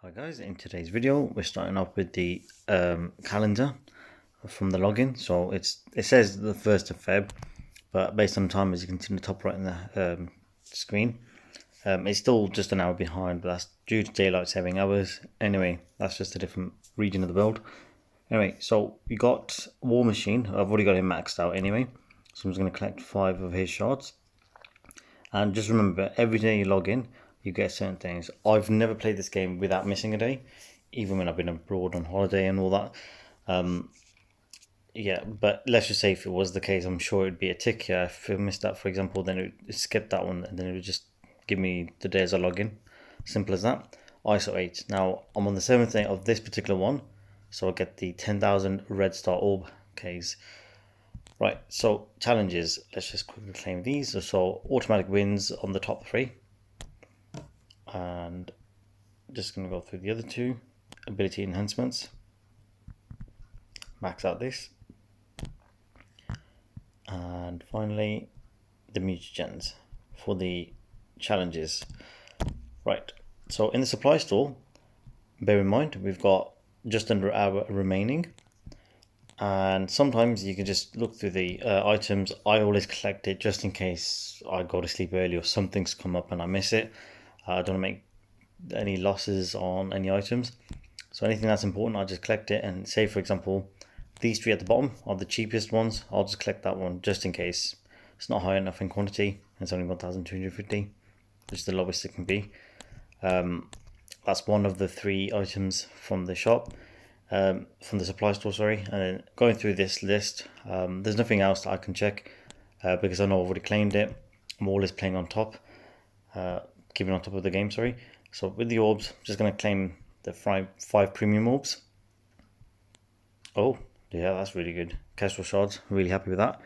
Hi guys, in today's video we're starting off with the calendar from the login. So it says the 1st of Feb, but based on time, as you can see in the top right in the screen, it's still just an hour behind, but that's due to daylight saving hours. Anyway, that's just a different region of the world. Anyway, so we got War Machine. I've already got him maxed out anyway, so I'm just going to collect 5 of his shards. And just remember, every day you log in, you get certain things. I've never played this game without missing a day, even when I've been abroad on holiday and all that. Yeah, but let's just say if it was the case, I'm sure it'd be a tick. Yeah, if I missed that, for example, then it would skip that one, and then it would just give me the day as I log in. Simple as that. ISO 8. Now, I'm on the 7th day of this particular one, so I get the 10,000 red star orb case. Right, so challenges. Let's just quickly claim these. So automatic wins on the top 3. And just going to go through the other 2. Ability enhancements. Max out this. And finally, the mutagens for the challenges. Right, so in the supply store, bear in mind, we've got just under an hour remaining. And sometimes you can just look through the items. I always collect it just in case I go to sleep early or something's come up and I miss it. I don't want to make any losses on any items. So anything that's important, I just collect it. And say, for example, these 3 at the bottom are the cheapest ones. I'll just collect that one just in case. It's not high enough in quantity. It's only 1,250, which is the lowest it can be. That's one of the 3 items from the shop. From the supply store, sorry. And then going through this list, there's nothing else that I can check because I know I've already claimed it. I'm always playing on top, keeping on top of the game, sorry. So with the orbs, I'm just going to claim the 5 premium orbs. Oh, yeah, that's really good. Kestrel shards, really happy with that.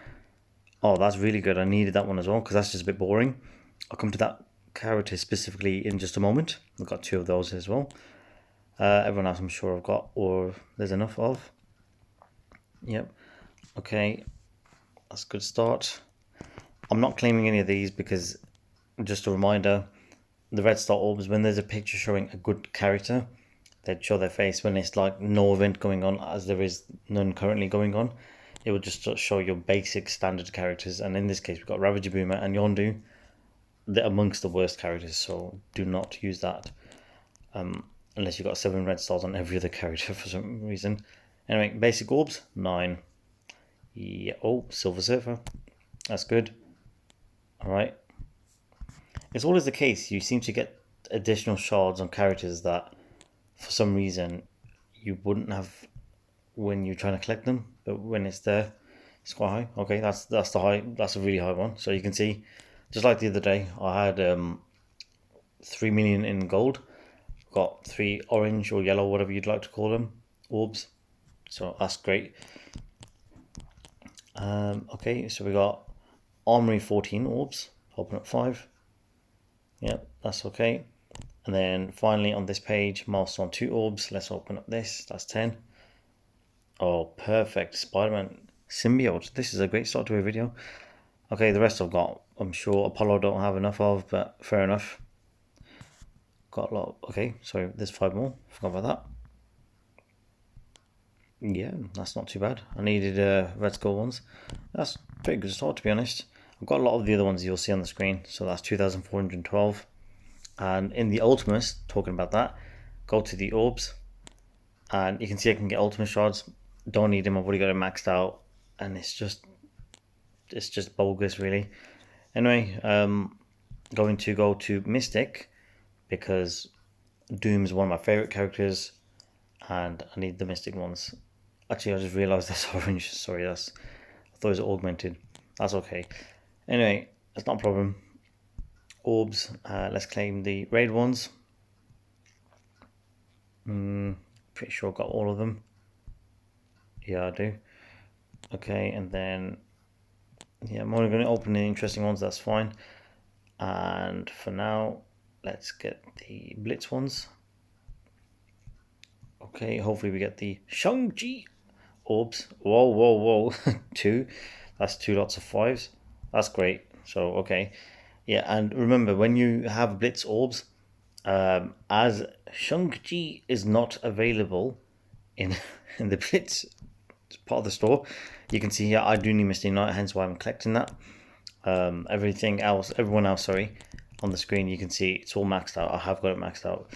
Oh, that's really good. I needed that one as well because that's just a bit boring. I'll come to that character specifically in just a moment. I've got 2 of those as well. Everyone else I'm sure I've got, or there's enough of. Yep. Okay, that's a good start. I'm not claiming any of these because, just a reminder, the red star orbs, when there's a picture showing a good character, they'd show their face. When it's like no event going on, as there is none currently going on, it would just show your basic standard characters. And in this case, we've got Ravager Boomer and Yondu. They're amongst the worst characters, so do not use that. Unless you've got 7 red stars on every other character for some reason. Anyway, basic orbs, 9. Yeah, oh, Silver Surfer. That's good. Alright. It's always the case, you seem to get additional shards on characters that, for some reason, you wouldn't have when you're trying to collect them. But when it's there, it's quite high. Okay, that's a really high one. So you can see, just like the other day, I had 3 million in gold. Got 3 orange or yellow, whatever you'd like to call them, orbs. So that's great. Okay, so we got Armory 14 orbs. Open up 5. Yep, that's okay. And then finally on this page, Milestone 2 orbs. Let's open up this. That's 10. Oh, perfect. Spider-Man symbiote. This is a great start to a video. Okay, the rest I've got, I'm sure Apollo don't have enough of, but fair enough. Got a lot. Okay, so there's 5 more. Forgot about that. Yeah, that's not too bad. I needed red skull ones. That's pretty good start, to be honest. I've got a lot of the other ones you'll see on the screen. So that's 2,412. And in the Ultimus, talking about that, go to the orbs. And you can see I can get Ultimate shards. Don't need them. I've already got it maxed out. And it's just bogus, really. Anyway, going to go to Mystic, because Doom is one of my favourite characters, and I need the Mystic ones. Actually, I just realised that's orange. Sorry, I thought it was augmented. That's okay. Anyway, that's not a problem. Orbs, let's claim the raid ones. Pretty sure I got all of them. Yeah, I do. Okay, and then, yeah, I'm only going to open the interesting ones, that's fine. And for now, let's get the Blitz ones. Okay, hopefully we get the Shang-Chi orbs. Whoa. 2. That's 2 lots of 5s. That's great. So, okay. Yeah, and remember, when you have Blitz orbs, as Shang-Chi is not available in in the Blitz part of the store. You can see here I do need Misty Knight, hence why I'm collecting that. Everyone else, sorry, on the screen you can see it's all maxed out. I have got it maxed out.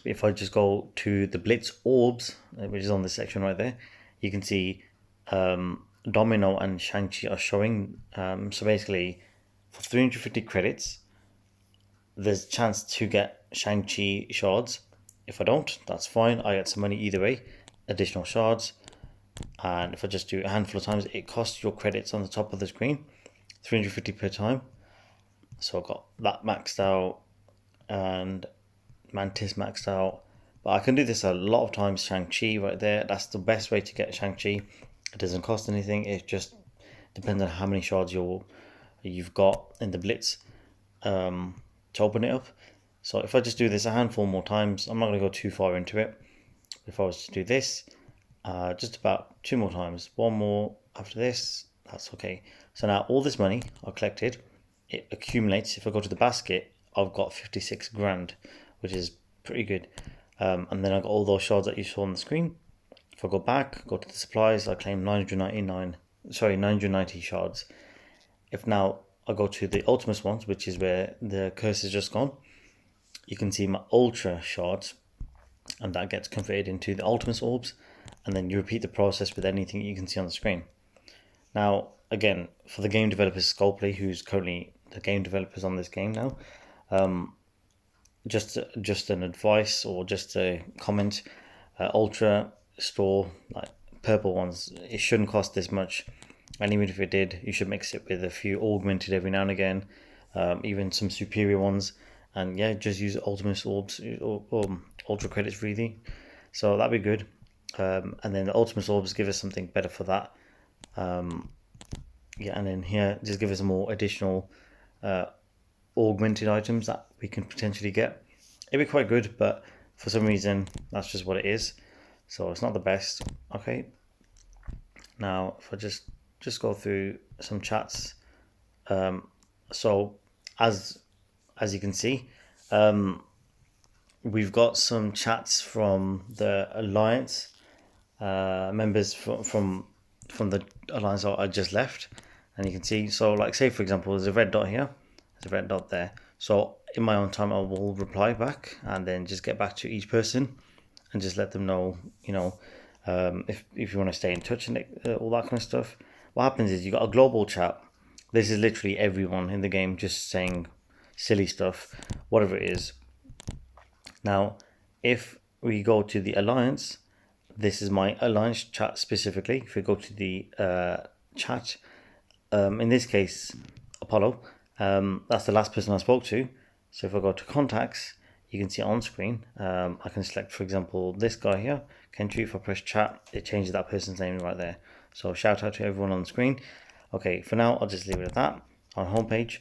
If I just go to the Blitz orbs, which is on this section right there, you can see Domino and Shang-Chi are showing. So basically, for 350 credits, there's a chance to get Shang-Chi shards. If I don't, that's fine. I get some money either way, additional shards. And if I just do a handful of times, it costs your credits on the top of the screen, 350 per time. So I've got that maxed out and Mantis maxed out. But I can do this a lot of times. Shang-Chi right there, that's the best way to get Shang-Chi. It doesn't cost anything. It just depends on how many shards you've got in the Blitz to open it up. So if I just do this a handful more times, I'm not going to go too far into it. If I was to do this just about 2 more times, 1 more after this, that's okay. So now all this money I collected, it accumulates. If I go to the basket, I've got 56 grand, which is pretty good. And then I got all those shards that you saw on the screen. If I go back, go to the supplies, I claim 990 shards. If now I go to the Ultimus ones, which is where the curse is just gone, you can see my Ultra shards, and that gets converted into the Ultimus orbs, and then you repeat the process with anything you can see on the screen. Now, again, for the game developers, Sculpey, who's currently the game developers on this game now, just an advice or just a comment, Ultra store, like purple ones, it shouldn't cost this much, and even if it did, you should mix it with a few augmented every now and again, even some superior ones, and yeah, just use Ultimus orbs or Ultra credits really. So that'd be good. And then the Ultimus orbs give us something better for that. Yeah, and then here just give us more additional augmented items that we can potentially get. It'd be quite good, but for some reason that's just what it is, so it's not the best. Okay, now if I just go through some chats, so as you can see, we've got some chats from the Alliance members from the Alliance I just left, and you can see, so like say for example there's a red dot here, there's a red dot there, so in my own time I will reply back and then just get back to each person and just let them know, if you want to stay in touch and all that kind of stuff. What happens is you got a global chat. This is literally everyone in the game just saying silly stuff, whatever it is. Now, if we go to the Alliance, this is my Alliance chat specifically. If we go to the chat, in this case, Apollo, that's the last person I spoke to. So if I go to contacts, you can see on screen, I can select, for example, this guy here, Kentry. If I press chat, it changes that person's name right there. So shout out to everyone on the screen. Okay, for now, I'll just leave it at that on homepage.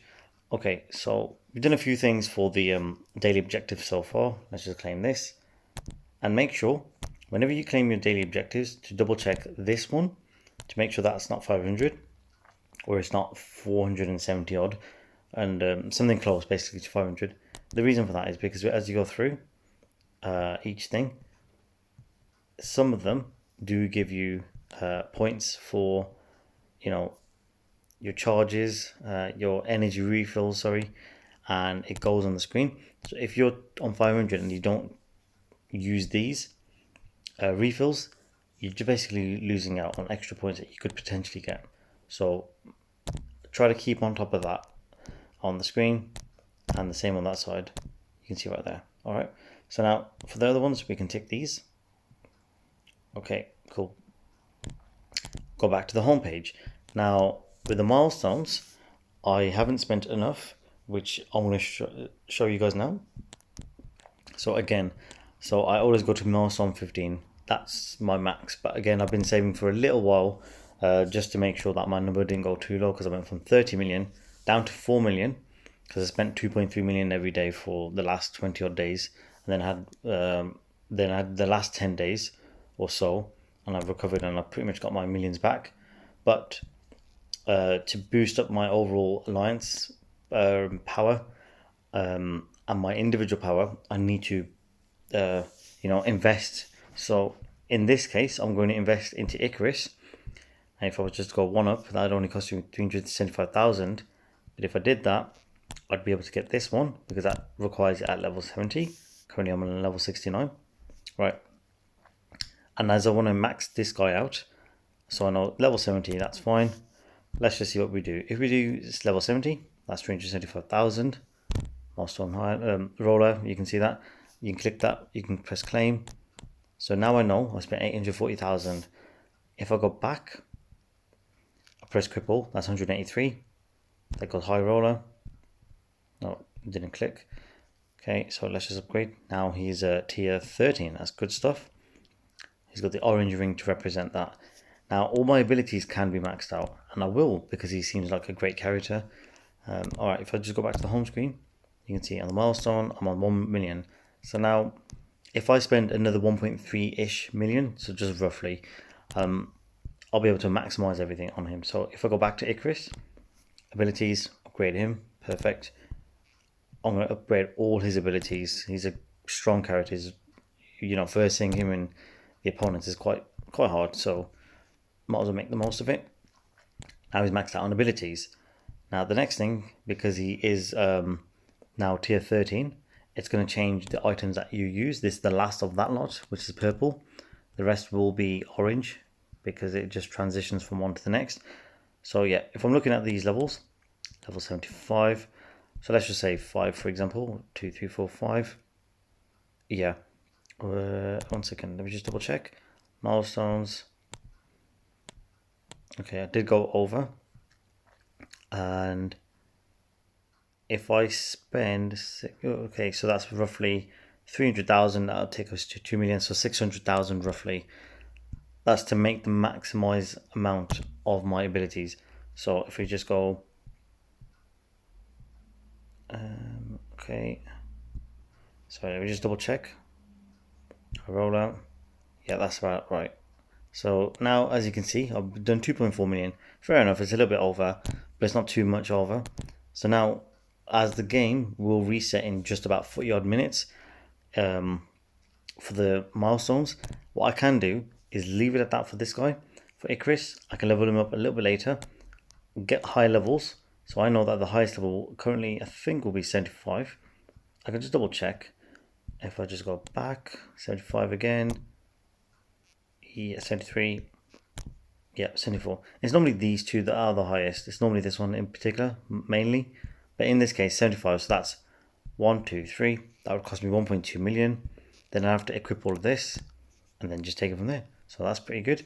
Okay, so we've done a few things for the daily objective so far. Let's just claim this. And make sure, whenever you claim your daily objectives, to double check this one, to make sure that's not 500, or it's not 470 odd, and something close basically to 500. The reason for that is because as you go through each thing, some of them do give you points for, your charges, your energy refills, sorry, and it goes on the screen. So if you're on 500 and you don't use these refills, you're basically losing out on extra points that you could potentially get. So try to keep on top of that on the screen, and the same on that side. You can see right there. All right. So now for the other ones, we can tick these. Okay, cool. Go back to the home page. Now with the milestones, I haven't spent enough, which I'm going to show you guys now. So again, I always go to milestone 15. That's my max. But again, I've been saving for a little while just to make sure that my number didn't go too low, because I went from 30 million down to 4 million because I spent 2.3 million every day for the last 20 odd days, and then I had the last 10 days or so, and I've recovered and I've pretty much got my millions back. But to boost up my overall alliance power, and my individual power, I need to, invest. So in this case, I'm going to invest into Ikaris. And if I was just to go one up, that'd only cost you 375,000. But if I did that, I'd be able to get this one because that requires it at level 70. Currently, I'm on level 69. Right. And as I want to max this guy out, so I know level 70, that's fine. Let's just see what we do. If we do this level 70, that's 375,000. Milestone high, roller, you can see that. You can click that, you can press claim. So now I know I spent 840,000. If I go back, I press cripple, that's 183. That goes high roller. No, didn't click. Okay, so let's just upgrade. Now he's a tier 13, that's good stuff. He's got the orange ring to represent that. Now all my abilities can be maxed out, and I will because he seems like a great character. Alright, if I just go back to the home screen, you can see on the milestone, I'm on 1 million. So now, if I spend another 1.3-ish million, so just roughly, I'll be able to maximize everything on him. So if I go back to Ikaris, abilities, upgrade him, perfect. I'm going to upgrade all his abilities. He's a strong character. Versing him in the opponents is quite hard, so might as well make the most of it. Now he's maxed out on abilities. Now the next thing, because he is now tier 13, it's going to change the items that you use. This is the last of that lot, which is purple. The rest will be orange because it just transitions from one to the next. So yeah, if I'm looking at these levels, level 75, so let's just say 5 for example, 2, 3, 4, 5. Yeah, 1 second, let me just double check. Milestones. Okay, I did go over. And if I spend, okay, so that's roughly 300,000, that'll take us to 2 million, so 600,000 roughly. That's to make the maximize amount of my abilities. So if we just go, okay, sorry, let me just double check. Roll out. Yeah, that's about right. So now, as you can see, I've done 2.4 million. Fair enough, it's a little bit over, but it's not too much over. So now, as the game will reset in just about 40 odd minutes for the milestones, what I can do is leave it at that for this guy. For Ikaris, I can level him up a little bit later, get high levels. So I know that the highest level currently, I think, will be 75. I can just double check. If I just go back, 75 again. Yeah, 73. Yeah, 74. It's normally these two that are the highest. It's normally this one in particular, mainly. But in this case, 75. So that's 1, 2, 3. That would cost me 1.2 million. Then I have to equip all of this and then just take it from there. So that's pretty good.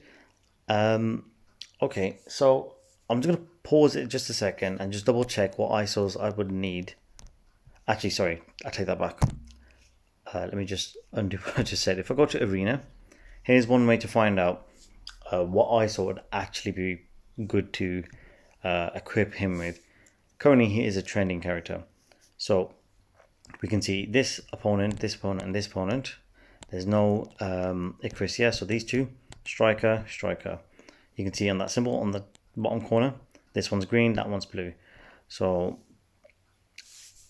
Okay, so I'm just going to pause it just a second and just double check what ISOs I would need. Actually, sorry, I take that back. Let me just undo what I just said. If I go to Arena, here's one way to find out what ISO would actually be good to equip him with. Currently, he is a trending character. So we can see this opponent, and this opponent. There's no Ikaris here, so these two, striker, striker. You can see on that symbol on the bottom corner, this one's green, that one's blue. So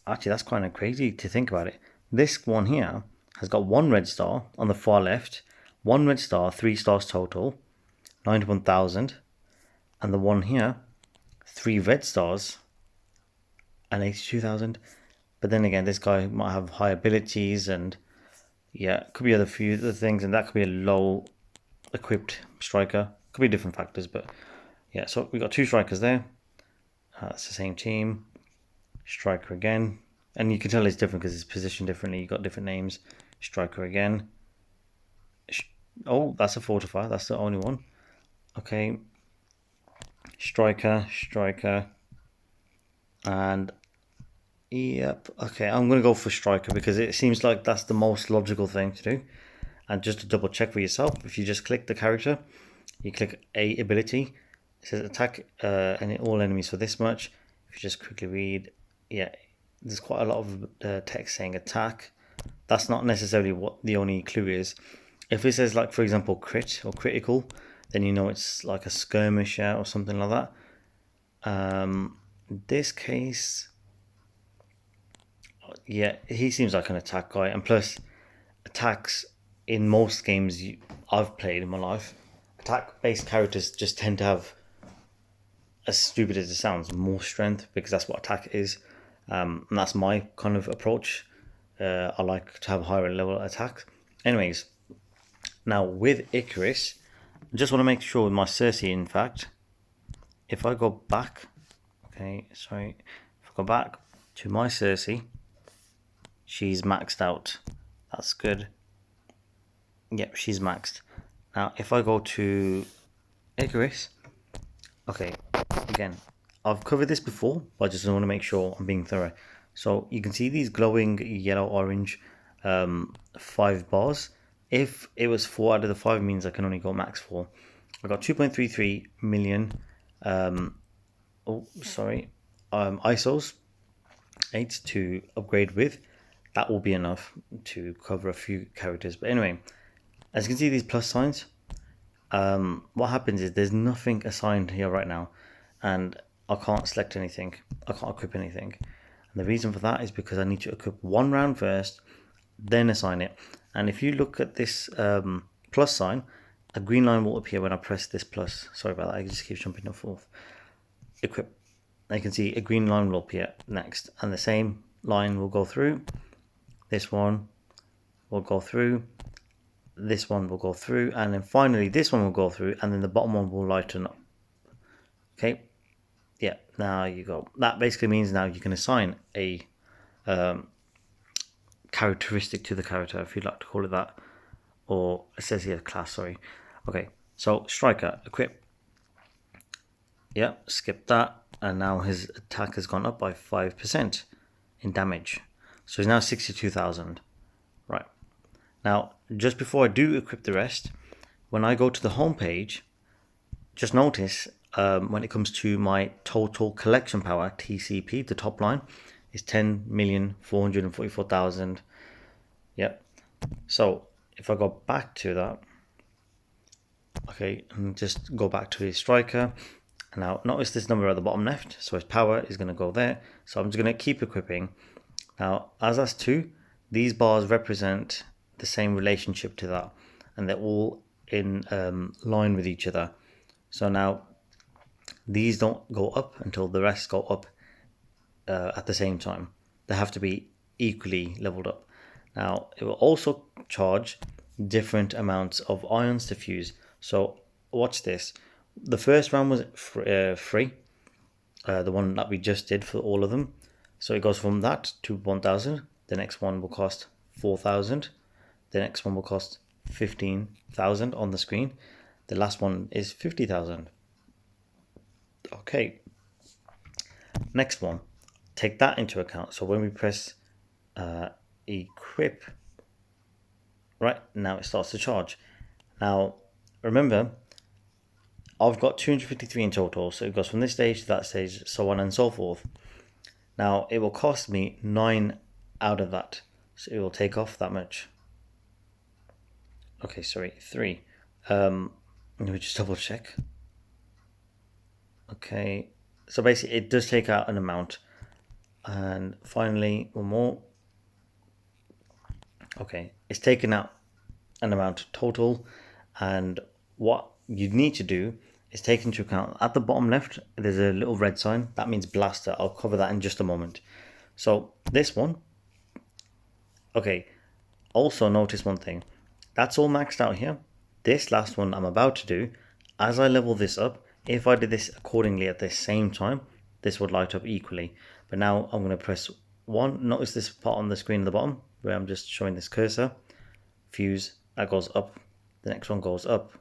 actually, that's kind of crazy to think about it. This one here has got 1 red star on the far left, 1 red star, 3 stars total, 91,000, and the one here, 3 red stars and 82,000. But then again, this guy might have high abilities, and yeah, could be few other things, and that could be a low equipped striker. Could be different factors, but yeah. So we got 2 strikers there. It's the same team. Striker again, and you can tell it's different because it's positioned differently. You got different names. Striker again. Oh, that's a fortifier. That's the only one. Okay. Striker, striker, and yep. Okay, I'm gonna go for striker because it seems like that's the most logical thing to do. And just to double check for yourself, if you just click the character, you click a ability. It says attack all enemies for this much. If you just quickly read, yeah, there's quite a lot of text saying attack. That's not necessarily what the only clue is. If it says, like, for example, crit or critical, then you know it's like a skirmisher or something like that. In this case, Yeah, he seems like an attack guy, and plus, attacks in most games I've played in my life, attack-based characters just tend to have, as stupid as it sounds, more strength because that's what attack is, and that's my kind of approach. I like to have higher level attacks. Anyways, now with Ikaris, I just want to make sure with my Cersei, in fact, if I go back, okay, sorry, if I go back to my Cersei, she's maxed out. That's good. Yep, she's maxed. Now, if I go to Ikaris, okay, again, I've covered this before, but I just want to make sure I'm being thorough. So you can see these glowing yellow-orange 5 bars. If it was 4 out of the 5, means I can only go max 4. I got 2.33 million ISOs 8 to upgrade with. That will be enough to cover a few characters. But anyway, as you can see these plus signs, what happens is there's nothing assigned here right now, and I can't select anything. I can't equip anything. And the reason for that is because I need to equip one round first, then assign it. And if you look at this plus sign, a green line will appear when I press this plus. Sorry about that, I just keep jumping and forth. Equip. You can see a green line will appear next, and the same line will go through. This one will go through. This one will go through, and then finally this one will go through, and then the bottom one will lighten up. Okay, yeah, now you go. That basically means now you can assign a characteristic to the character, if you'd like to call it that, or it says here class, sorry. Okay, so striker, equip. Yeah, skip that, and now his attack has gone up by 5% in damage. So he's now 62,000. Right. Now, just before I do equip the rest, when I go to the home page, just notice when it comes to my total collection power, TCP, the top line, is 10,444,000. Yep. So if I go back to that, okay, and just go back to his striker. Now, notice this number at the bottom left, so his power is going to go there. So I'm just going to keep equipping. Now, as that's 2, these bars represent the same relationship to that, and they're all in line with each other. So now, these don't go up until the rest go up at the same time. They have to be equally leveled up. Now, it will also charge different amounts of ions to fuse. So, watch this. The first round was free, the one that we just did for all of them. So it goes from that to 1,000. The next one will cost 4,000. The next one will cost 15,000 on the screen. The last one is 50,000. Okay. Next one. Take that into account. So when we press equip, right, now it starts to charge. Now, remember, I've got 253 in total, so it goes from this stage to that stage, so on and so forth. Now, it will cost me 9 out of that, so it will take off that much. Okay, sorry, 3. Let me just double check. Okay, so basically it does take out an amount. And finally, one more. Okay, it's taken out an amount total, and what you need to do is take into account at the bottom left there's a little red sign, that means blaster. I'll cover that in just a moment. So this one, okay, also notice one thing, that's all maxed out here. This last one I'm about to do, as I level this up, if I did this accordingly at the same time, this would light up equally. But now I'm going to press 1. Notice this part on the screen at the bottom where I'm just showing this cursor. Fuse, that goes up. The next one goes up.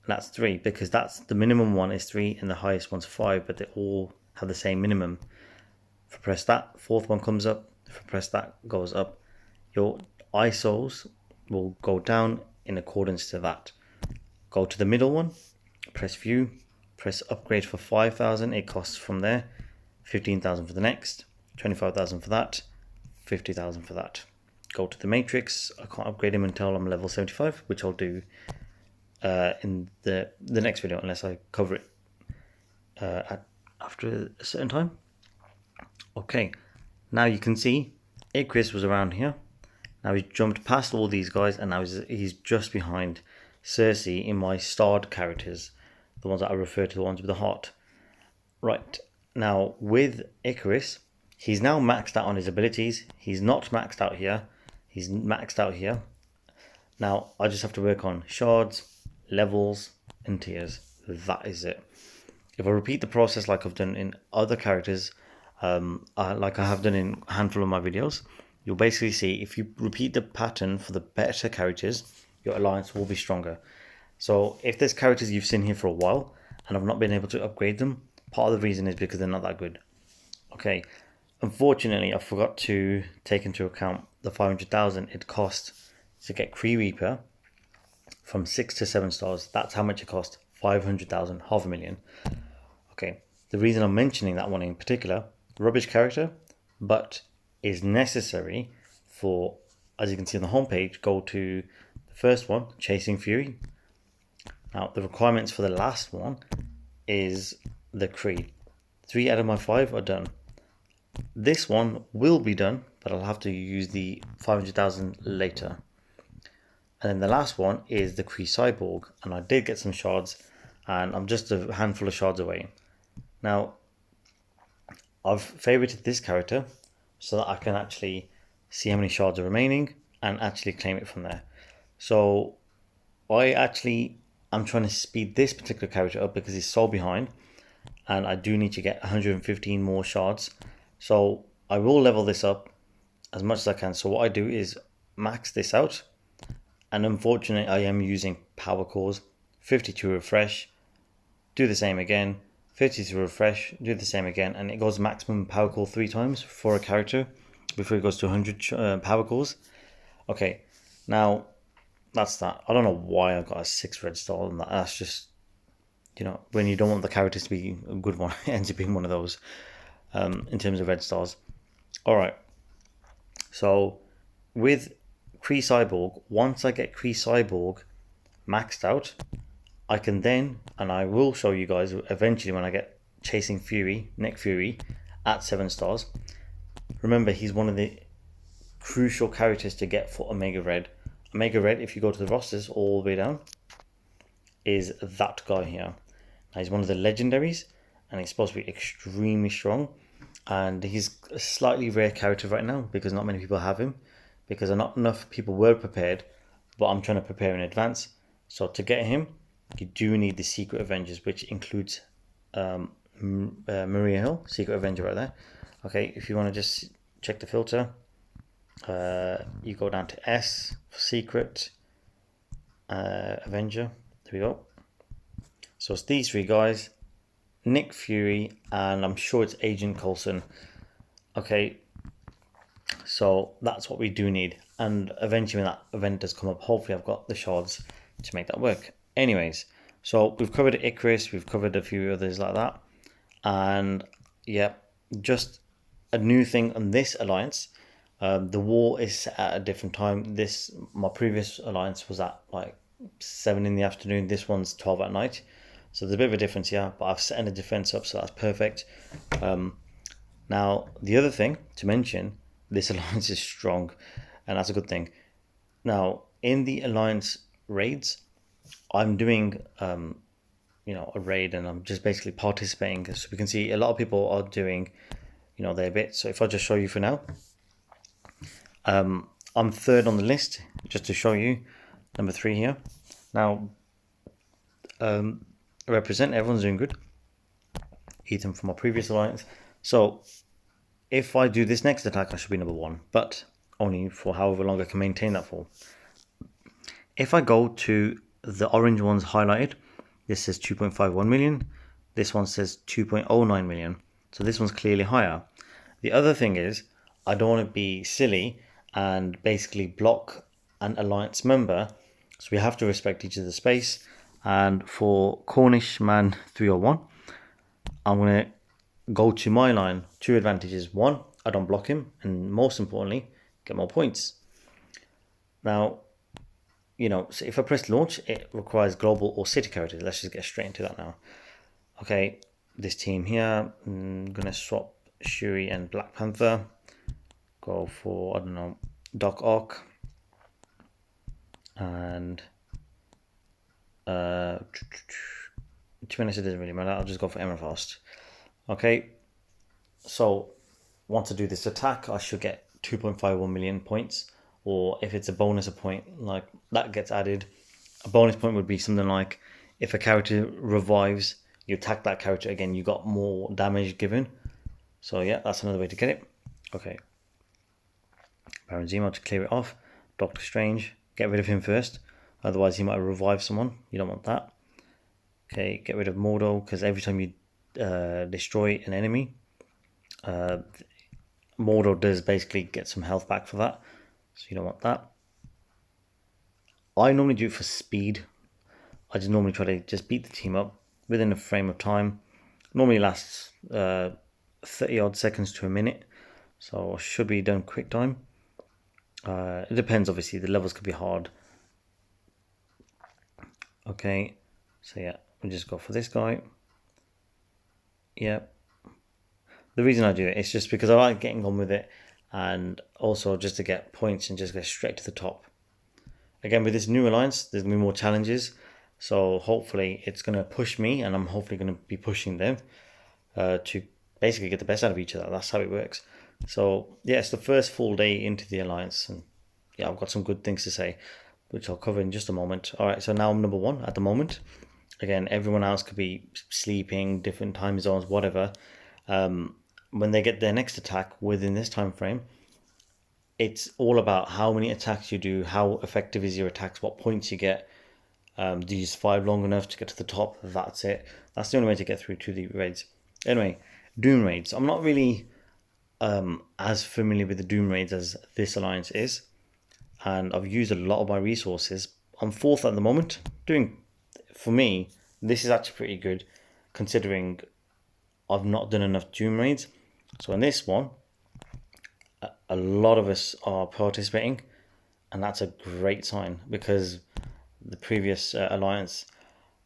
And that's 3, because that's the minimum one is 3 and the highest one's 5, but they all have the same minimum. If I press that, 4th one comes up. If I press that, goes up. Your ISOs will go down in accordance to that. Go to the middle one, press view, press upgrade for 5,000. It costs from there 15,000 for the next, 25,000 for that, 50,000 for that. Go to the matrix. I can't upgrade him until I'm level 75, which I'll do in the next video, unless I cover it after a certain time. Okay, now you can see Ikaris was around here. Now he's jumped past all these guys, and now he's just behind Cersei in my starred characters, the ones that I refer to, the ones with the heart. Right, now with Ikaris, he's now maxed out on his abilities. He's not maxed out here. He's maxed out here. Now I just have to work on shards, levels, and tiers. That is it. If I repeat the process like I've done in other characters, like I have done in a handful of my videos, you'll basically see if you repeat the pattern for the better characters, your alliance will be stronger. So if there's characters you've seen here for a while and I've not been able to upgrade them, part of the reason is because they're not that good. Okay, unfortunately I forgot to take into account the 500,000 it cost to get Kree Reaper from 6 to 7 stars. That's how much it cost. 500,000, half a million. Okay, the reason I'm mentioning that one in particular, rubbish character, but is necessary for, as you can see on the homepage, go to the first one, Chasing Fury. Now the requirements for the last one is the Kree. 3 out of my 5 are done. This one will be done, but I'll have to use the 500,000 later. And then the last one is the Kree Cyborg, and I did get some shards, and I'm just a handful of shards away. Now, I've favorited this character so that I can actually see how many shards are remaining and actually claim it from there. So I'm trying to speed this particular character up because he's so behind, and I do need to get 115 more shards. So I will level this up as much as I can. So what I do is max this out, and unfortunately I am using power cores. 50 to refresh, do the same again, 50 to refresh, do the same again, and it goes maximum power core 3 times for a character before it goes to 100 power cores. Okay, now that's that. I don't know why I got a 6 red star on that. That's just, when you don't want the characters to be a good one, it ends up being one of those in terms of red stars. Alright, so with Kree Cyborg, once I get Kree Cyborg maxed out, I can then, and I will show you guys eventually when I get Chasing Fury, Nick Fury, at 7 stars. Remember, he's one of the crucial characters to get for Omega Red. Omega Red, if you go to the rosters all the way down, is that guy here. Now, he's one of the legendaries, and he's supposed to be extremely strong. And he's a slightly rare character right now because not many people have him, because not enough people were prepared, but I'm trying to prepare in advance. So to get him, you do need the Secret Avengers, which includes Maria Hill, Secret Avenger right there. Okay, if you want to just check the filter, you go down to S for Secret Avenger. There we go. So it's these 3 guys, Nick Fury, and I'm sure it's Agent Coulson. Okay, so that's what we do need. And eventually when that event does come up, hopefully I've got the shards to make that work. Anyways, so we've covered Ikaris, we've covered a few others like that. And yeah, just a new thing on this alliance. The war is at a different time. My previous alliance was at like 7 in the afternoon. This one's 12 at night. So there's a bit of a difference here, but I've set a defense up, so that's perfect. Now, the other thing to mention, this alliance is strong, and that's a good thing. Now, in the alliance raids, I'm doing a raid, and I'm just basically participating. So we can see a lot of people are doing their bit. So if I just show you for now, I'm 3rd on the list, just to show you, number 3 here. Now, represent, everyone's doing good. Ethan from my previous alliance. So if I do this next attack, I should be number 1, but only for however long I can maintain that for. If I go to the orange ones highlighted, this says 2.51 million. This one says 2.09 million. So this one's clearly higher. The other thing is, I don't want to be silly and basically block an alliance member. So we have to respect each other's space. And for Cornish Man 301, I'm going to go to my line. 2 advantages. 1, I don't block him. And most importantly, get more points. Now, so if I press launch, it requires global or city characters. Let's just get straight into that now. Okay, this team here, I'm going to swap Shuri and Black Panther. go for, I don't know, Doc Ock, and to be honest, it doesn't really matter. I'll just go for Emerfast. Okay, so once I do this attack, I should get 2.51 million points, or if it's a bonus a point, like that gets added. A bonus point would be something like if a character revives, you attack that character again, you got more damage given. So yeah, that's another way to get it. Okay, Baron Zemo to clear it off. Doctor Strange, get rid of him first, otherwise he might revive someone. You don't want that. Okay, get rid of Mordo, because every time you destroy an enemy, Mordo does basically get some health back for that, so you don't want that. I normally do it for speed. I just normally try to just beat the team up within a frame of time. Normally lasts 30 odd seconds to a minute, so should be done quick time. It depends, obviously, the levels could be hard. Okay, so yeah, we'll just go for this guy. Yeah. The reason I do it is just because I like getting on with it, and also just to get points and just get straight to the top. Again, with this new alliance, there's going to be more challenges, so hopefully it's going to push me, and I'm hopefully going to be pushing them to basically get the best out of each other. That's how it works. So yeah, it's the first full day into the alliance, and yeah, I've got some good things to say, which I'll cover in just a moment. All right, so now I'm number 1 at the moment. Again, everyone else could be sleeping, different time zones, whatever. When they get their next attack within this time frame, it's all about how many attacks you do, how effective is your attacks, what points you get. Do you survive long enough to get to the top? That's it. That's the only way to get through to the raids. Anyway, Doom raids. I'm not really as familiar with the Doom raids as this alliance is, and I've used a lot of my resources. I'm 4th at the moment. For me, this is actually pretty good, considering I've not done enough Doom raids. So in this one, a lot of us are participating, and that's a great sign, because the previous alliance,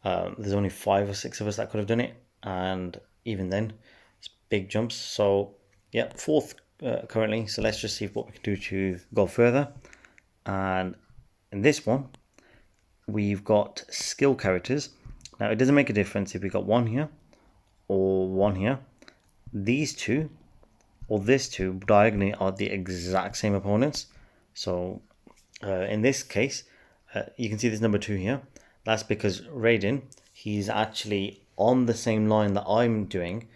there's only 5 or 6 of us that could have done it, and even then, it's big jumps. So yeah, 4th currently. So let's just see what we can do to go further. And in this one, we've got skill characters. Now it doesn't make a difference if we got 1 here or 1 here. These 2 or this 2 diagonally are the exact same opponents. So in this case, you can see this number 2 here. That's because Raiden, he's actually on the same line that I'm doing.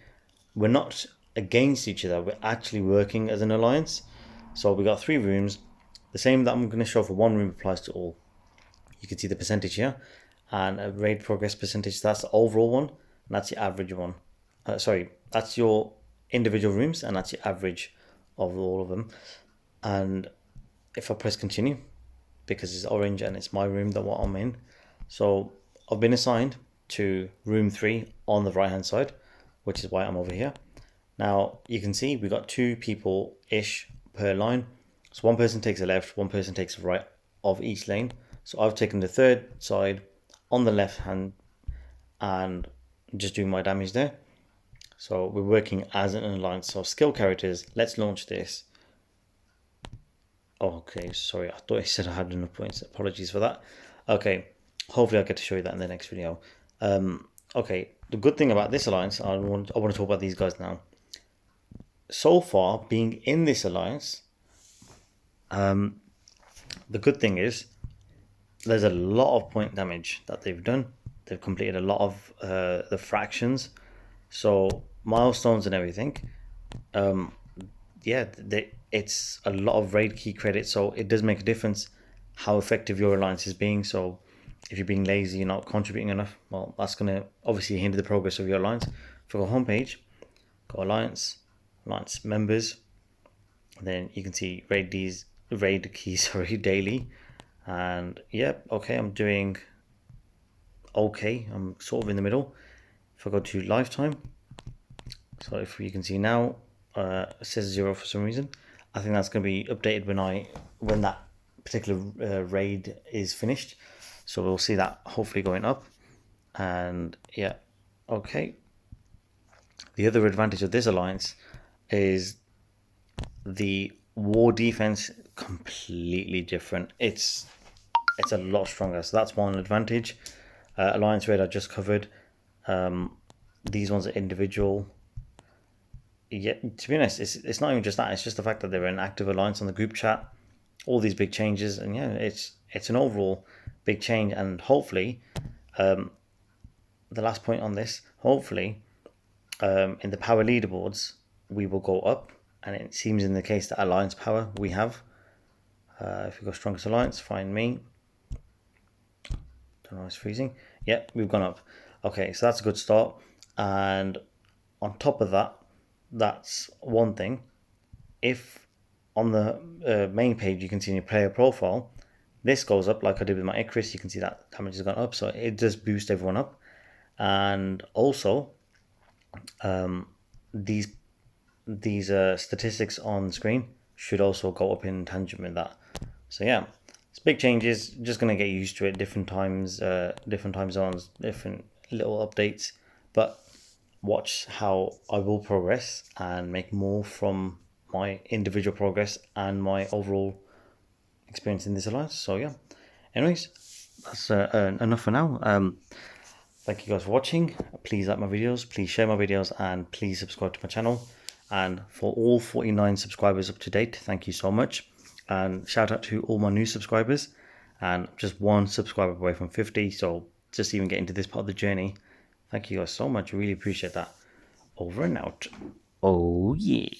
We're not against each other, we're actually working as an alliance. So we got 3 rooms. The same that I'm going to show for 1 room applies to all. You can see the percentage here, and a raid progress percentage. That's the overall one, and that's the average one. That's your individual rooms, and that's the average of all of them. And if I press continue, because it's orange and it's my room that what I'm in, so I've been assigned to room 3 on the right hand side, which is why I'm over here. Now you can see we got 2 people ish per line, so 1 person takes the left, 1 person takes the right of each lane. So I've taken the 3rd side on the left hand and just doing my damage there. So we're working as an alliance. So skill characters, let's launch this. Oh, okay, sorry, I thought I said I had enough points. Apologies for that. Okay, hopefully I'll get to show you that in the next video. Okay, the good thing about this alliance, I want to talk about these guys now. So far, being in this alliance, the good thing is there's a lot of point damage that they've done. They've completed a lot of the fractions, so milestones and everything. It's a lot of raid key credit, so it does make a difference how effective your alliance is being. So if you're being lazy, you're not contributing enough, well, that's going to obviously hinder the progress of your alliance. For the homepage, go alliance members, then you can see raid keys daily. And yep, okay, I'm doing okay. I'm sort of in the middle. If I go to lifetime, so if you can see now, it says 0 for some reason. I think that's going to be updated when that particular raid is finished. So we'll see that hopefully going up. And yeah, okay. The other advantage of this alliance is the war defense, completely different. It's a lot stronger, so that's one advantage. Alliance raid I just covered. These ones are individual. Yeah, to be honest, it's not even just that. It's just the fact that they're an active alliance on the group chat. All these big changes, and yeah, it's an overall big change. And hopefully, the last point on this, hopefully, in the power leaderboards, we will go up. And it seems in the case that alliance power we have. If we go strongest alliance, find me. Don't know, it's freezing. Yeah, we've gone up. Okay, so that's a good start. And on top of that, that's one thing. If on the main page you can see your player profile, this goes up like I did with my Ikaris. You can see that damage has gone up, so it does boost everyone up. And also, these statistics on screen should also go up in tangent with that. So yeah, it's big changes. Just gonna get used to it. Different times, different time zones, different little updates. But watch how I will progress and make more from my individual progress and my overall experience in this alliance. So yeah. Anyways, that's enough for now. Thank you guys for watching. Please like my videos, please share my videos, and please subscribe to my channel. And for all 49 subscribers up to date, thank you so much. And shout out to all my new subscribers. And just one subscriber away from 50, so just even getting to this part of the journey. Thank you guys so much. Really appreciate that. Over and out. Oh yeah.